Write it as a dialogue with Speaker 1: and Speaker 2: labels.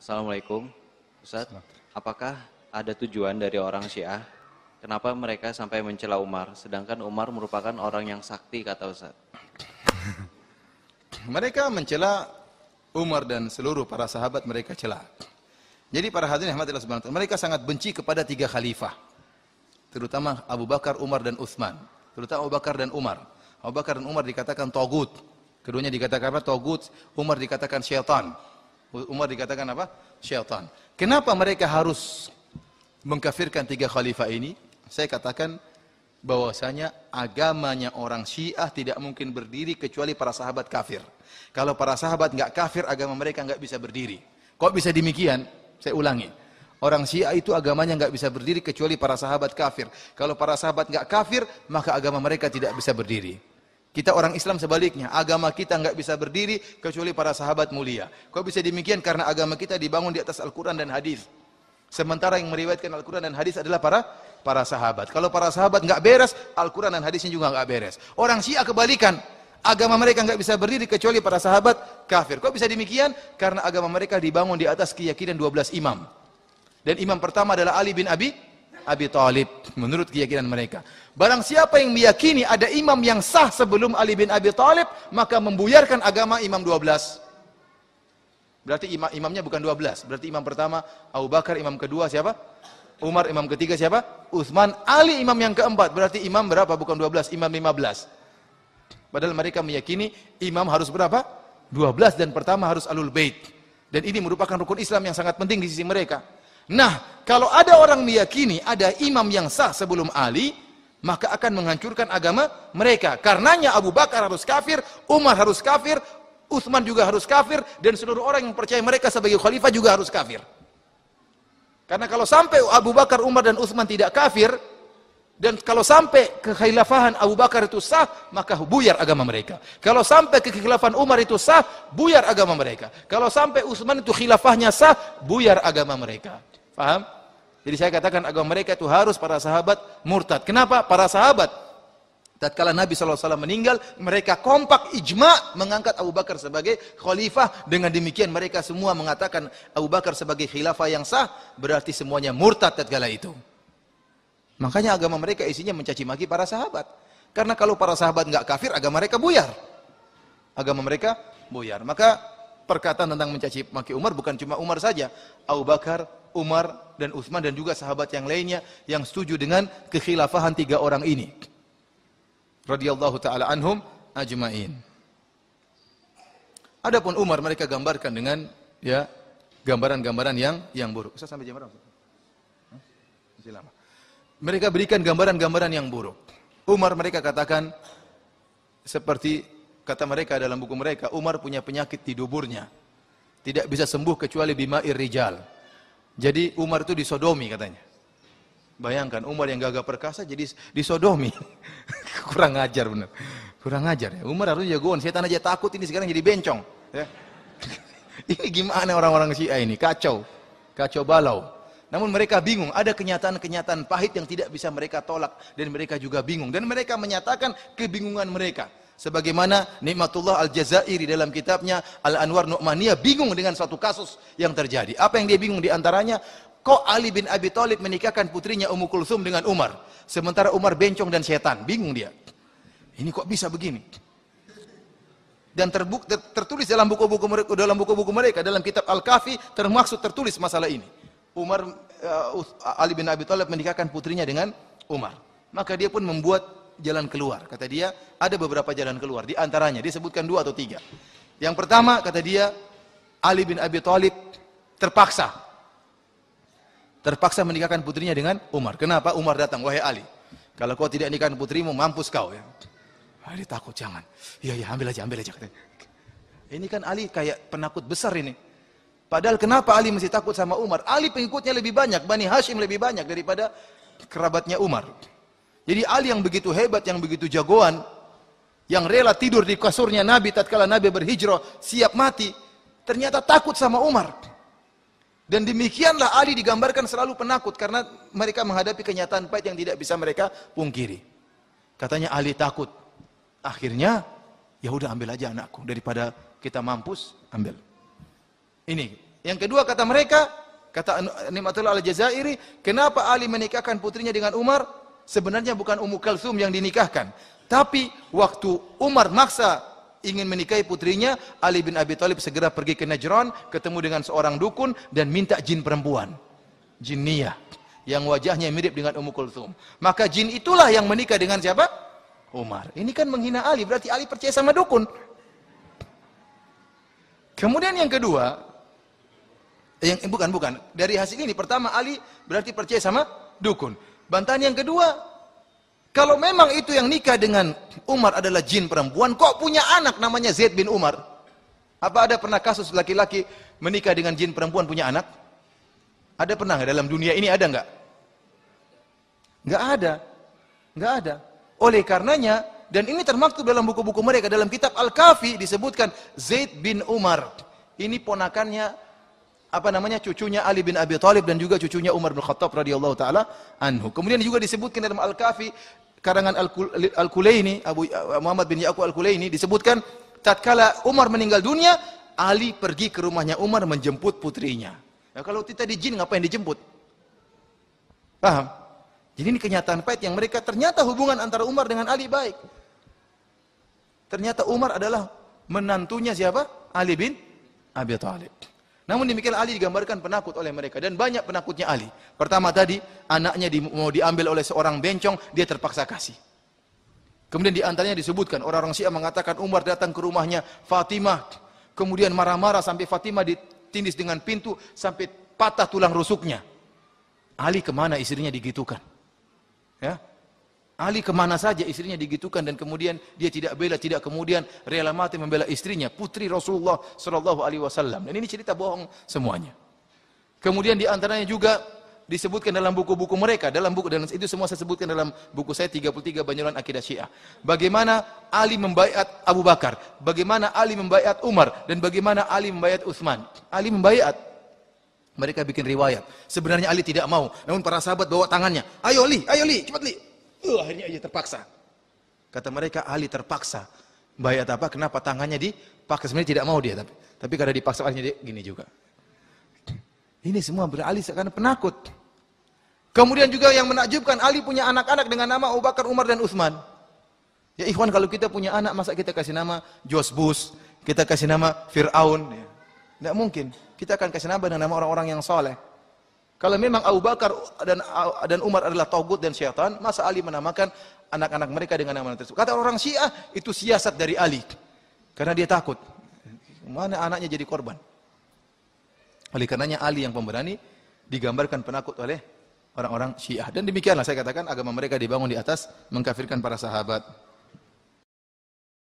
Speaker 1: Assalamualaikum, Ustadz. Apakah ada tujuan dari orang Syiah? Kenapa mereka sampai mencela Umar, sedangkan Umar merupakan orang yang sakti, kata Ustadz?
Speaker 2: Mereka mencela Umar dan seluruh para sahabat mereka cela. Jadi para hadirin rahmatillah subhanahu wa ta'ala, mereka sangat benci kepada 3 khalifah. Terutama Abu Bakar, Umar dan Utsman. Terutama Abu Bakar dan Umar. Abu Bakar dan Umar dikatakan tagut. Keduanya dikatakan apa? Tagut. Umar dikatakan syaitan. Umar dikatakan apa? Syaitan. Kenapa mereka harus mengkafirkan 3 khalifah ini? Saya katakan bahwasanya agamanya orang Syiah tidak mungkin berdiri kecuali para sahabat kafir. Kalau para sahabat enggak kafir, agama mereka enggak bisa berdiri. Kok bisa demikian? Saya ulangi. Orang Syiah itu agamanya enggak bisa berdiri kecuali para sahabat kafir. Kalau para sahabat enggak kafir, maka agama mereka tidak bisa berdiri. Kita orang Islam sebaliknya, agama kita enggak bisa berdiri kecuali para sahabat mulia. Kok bisa demikian? Karena agama kita dibangun di atas Al-Quran dan hadis. Sementara yang meriwayatkan Al-Quran dan hadis adalah para sahabat. Kalau para sahabat enggak beres, Al-Quran dan hadisnya juga enggak beres. Orang Syiah kebalikan. Agama mereka enggak bisa berdiri kecuali para sahabat kafir. Kok bisa demikian? Karena agama mereka dibangun di atas keyakinan 12 imam. Dan imam pertama adalah Ali bin Abi Thalib menurut keyakinan mereka. Barang siapa yang meyakini ada imam yang sah sebelum Ali bin Abi Thalib, maka membuyarkan agama imam 12. Berarti imamnya bukan 12. Berarti imam pertama Abu Bakar, imam kedua siapa? Umar, imam ketiga siapa? Utsman, Ali imam yang keempat. Berarti imam berapa? Bukan 12, imam 15. Padahal mereka meyakini imam harus berapa? 12 dan pertama harus Ahlul Bait. Dan ini merupakan rukun Islam yang sangat penting di sisi mereka. Nah, kalau ada orang meyakini ada imam yang sah sebelum Ali, maka akan menghancurkan agama mereka. Karenanya Abu Bakar harus kafir, Umar harus kafir, Utsman juga harus kafir, dan seluruh orang yang percaya mereka sebagai khalifah juga harus kafir. Karena kalau sampai Abu Bakar, Umar dan Utsman tidak kafir, dan kalau sampai kekhilafahan Abu Bakar itu sah, maka buyar agama mereka. Kalau sampai kekhilafahan Umar itu sah, buyar agama mereka. Kalau sampai Utsman itu khilafahnya sah, buyar agama mereka. Paham? Jadi saya katakan agama mereka itu harus para sahabat murtad. Kenapa? Para sahabat tatkala Nabi SAW meninggal, mereka kompak ijma mengangkat Abu Bakar sebagai khalifah. Dengan demikian mereka semua mengatakan Abu Bakar sebagai khilafah yang sah, berarti semuanya murtad tatkala itu. Makanya agama mereka isinya mencaci maki para sahabat. Karena kalau para sahabat enggak kafir, agama mereka buyar. Agama mereka buyar. Maka perkataan tentang mencaci maki Umar bukan cuma Umar saja. Abu Bakar, Umar, dan Utsman dan juga sahabat yang lainnya yang setuju dengan kekhilafahan 3 orang ini. Radhiyallahu taala anhum ajmain. Adapun Umar mereka gambarkan dengan ya gambaran-gambaran yang buruk. Bisa sampai jam berapa? Masih lama. Mereka berikan gambaran-gambaran yang buruk. Umar mereka katakan seperti kata mereka dalam buku mereka, Umar punya penyakit di duburnya. Tidak bisa sembuh kecuali bima'ir rijal. Jadi Umar itu disodomi katanya. Bayangkan Umar yang gagah perkasa jadi disodomi. Kurang ajar benar. Kurang ajar ya. Umar harusnya jagoan, setan aja takut, ini sekarang jadi bencong. Ya. Ini gimana orang-orang Syiah ini? Kacau. Kacau balau. Namun mereka bingung, ada kenyataan-kenyataan pahit yang tidak bisa mereka tolak dan mereka juga bingung dan mereka menyatakan kebingungan mereka. Sebagaimana Nikmatullah Al-Jazairi dalam kitabnya Al-Anwar Nu'maniyah bingung dengan suatu kasus yang terjadi. Apa yang dia bingung di antaranya? Kok Ali bin Abi Thalib menikahkan putrinya Ummu Kulsum dengan Umar, sementara Umar bencong dan setan? Bingung dia. Ini kok bisa begini? Dan tertulis dalam buku-buku mereka, dalam kitab Al-Kafi termaksud tertulis masalah ini. Ali bin Abi Thalib menikahkan putrinya dengan Umar. Maka dia pun membuat jalan keluar. Kata dia, ada beberapa jalan keluar. Di antaranya, disebutkan 2 atau 3. Yang pertama, kata dia, Ali bin Abi Thalib terpaksa menikahkan putrinya dengan Umar. Kenapa? Umar datang, wahai Ali, kalau kau tidak nikahkan putrimu, mampus kau. Ya. Ali takut, jangan. Iya, ambil aja. Katanya. Ini kan Ali kayak penakut besar ini. Padahal kenapa Ali mesti takut sama Umar? Ali pengikutnya lebih banyak, Bani Hashim lebih banyak daripada kerabatnya Umar. Jadi Ali yang begitu hebat, yang begitu jagoan, yang rela tidur di kasurnya Nabi tatkala Nabi berhijrah, siap mati, ternyata takut sama Umar. Dan demikianlah Ali digambarkan selalu penakut karena mereka menghadapi kenyataan pahit yang tidak bisa mereka pungkiri. Katanya Ali takut. Akhirnya, ya udah ambil aja anakku daripada kita mampus, ambil. Ini Yang kedua kata mereka, kata Ni'matullah Al-Jazairi, kenapa Ali menikahkan putrinya dengan Umar? Sebenarnya bukan Ummu Kalsum yang dinikahkan. Tapi waktu Umar maksa ingin menikahi putrinya, Ali bin Abi Thalib segera pergi ke Najran, ketemu dengan seorang dukun dan minta jin perempuan. Jinniyah. Yang wajahnya mirip dengan Ummu Kulthum. Maka jin itulah yang menikah dengan siapa? Umar. Ini kan menghina Ali, berarti Ali percaya sama dukun. Kemudian yang kedua, bukan. Dari hasil ini, pertama Ali berarti percaya sama dukun. Bantahan yang kedua, kalau memang itu yang nikah dengan Umar adalah jin perempuan, kok punya anak namanya Zaid bin Umar? Apa ada pernah kasus laki-laki menikah dengan jin perempuan punya anak? Ada pernah nggak dalam dunia ini, ada nggak? Nggak ada. Nggak ada. Oleh karenanya, dan ini termaktub dalam buku-buku mereka, dalam kitab Al-Kafi disebutkan Zaid bin Umar. Ini ponakannya, cucunya Ali bin Abi Thalib dan juga cucunya Umar bin Khattab radhiyallahu taala anhu. Kemudian juga disebutkan dalam Al-Kafi karangan Al-Kulaini, Abu Muhammad bin Ya'qub Al-Kulaini disebutkan tatkala Umar meninggal dunia, Ali pergi ke rumahnya Umar menjemput putrinya. Nah, kalau kita di jin ngapain dijemput? Paham? Jadi ini kenyataan pahit yang mereka ternyata hubungan antara Umar dengan Ali baik. Ternyata Umar adalah menantunya siapa? Ali bin Abi Thalib. Namun demikian Ali digambarkan penakut oleh mereka dan banyak penakutnya Ali. Pertama tadi anaknya mau diambil oleh seorang bencong, dia terpaksa kasih. Kemudian di antaranya disebutkan orang-orang Syiah mengatakan Umar datang ke rumahnya Fatimah, kemudian marah-marah sampai Fatimah ditindis dengan pintu sampai patah tulang rusuknya. Ali kemana istrinya digitukan? Ya, Ali kemana saja istrinya digitukan dan kemudian dia tidak bela, tidak kemudian rela mati membela istrinya, putri Rasulullah Shallallahu Alaihi Wasallam. Dan ini cerita bohong semuanya. Kemudian di antaranya juga disebutkan dalam buku-buku mereka, dalam itu semua saya sebutkan dalam buku saya 33 Banyolan Akidah Syiah. Bagaimana Ali membaiat Abu Bakar, bagaimana Ali membaiat Umar, dan bagaimana Ali membaiat Utsman. Ali membaiat. Mereka bikin riwayat. Sebenarnya Ali tidak mau, namun para sahabat bawa tangannya. Ayo Li, cepat Li. Akhirnya ia terpaksa. Kata mereka Ali terpaksa. Bayat apa? Kenapa tangannya dipaksa? Sebenarnya tidak mau dia, tapi karena dipaksa akhirnya dia gini juga. Ini semua beralih karena penakut. Kemudian juga yang menakjubkan, Ali punya anak-anak dengan nama Abu Bakar, Umar dan Utsman. Ya ikhwan, kalau kita punya anak, masa kita kasih nama George Bush, kita kasih nama Fir'aun? Ya. Tidak mungkin. Kita akan kasih nama orang-orang yang soleh. Kalau memang Abu Bakar dan Umar adalah taugut dan syaitan, masa Ali menamakan anak-anak mereka dengan nama tersebut? Kata orang Syiah, itu siasat dari Ali. Karena dia takut. Mana anaknya jadi korban? Oleh karenanya Ali yang pemberani digambarkan penakut oleh orang-orang Syiah. Dan demikianlah saya katakan agama mereka dibangun di atas mengkafirkan para sahabat.